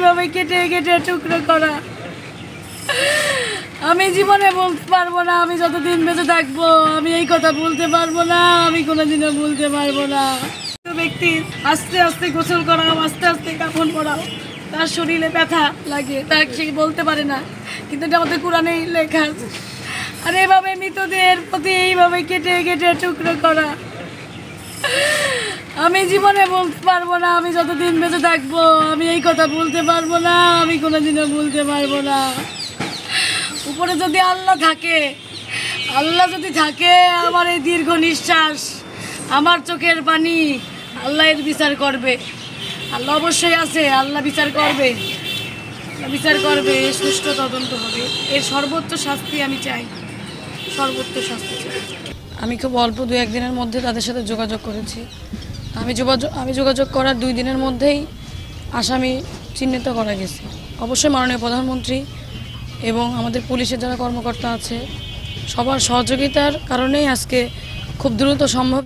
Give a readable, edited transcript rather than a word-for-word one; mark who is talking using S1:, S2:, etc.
S1: এইভাবে কেটে কেটে টুকরো করা। আমি জীবনে বলতে পারবো না, আমি যতদিন বেঁচে থাকবো আমি এই কথা বলতে পারবো না, আমি কোনোদিনও বলতে পারবো না। ব্যক্তির আস্তে আস্তে গোসল করাও, আস্তে আস্তে কাফন পরাও, তার শরীরে ব্যথা লাগে, তা সে বলতে পারে না, কিন্তু এটা আমাদের কোরআনেই লেখা আছে। আর এভাবে মৃতদেহের প্রতি এইভাবে কেটে কেটে টুকরো করা। আমি জীবনে বলতে পারবো না, আমি যতদিন বেঁচে থাকবো আমি এই কথা বলতে পারবো না, আমি কোনোদিনও বলতে পারবো না। উপরে যদি আল্লাহ থাকে, আল্লাহ যদি থাকে, আমার এই দীর্ঘ নিঃশ্বাস, আমার চোখের পানি, আল্লাহ এর বিচার করবে। আল্লাহ অবশ্যই আছে, আল্লাহ বিচার করবে, বিচার করবে, এর সুষ্ঠু তদন্ত হবে, এর সর্বোচ্চ শাস্তি আমি চাই, সর্বোচ্চ শাস্তি চাই। আমি খুব অল্প 2-1 দিনের মধ্যে তাদের সাথে যোগাযোগ করেছি। আমি যোগাযোগ করার 2 দিনের মধ্যেই আসামি চিহ্নিত করা গেছে। অবশ্যই মাননীয় প্রধানমন্ত্রী এবং আমাদের পুলিশের যারা কর্মকর্তা আছে সবার সহযোগিতার কারণেই আজকে খুব দ্রুত সম্ভব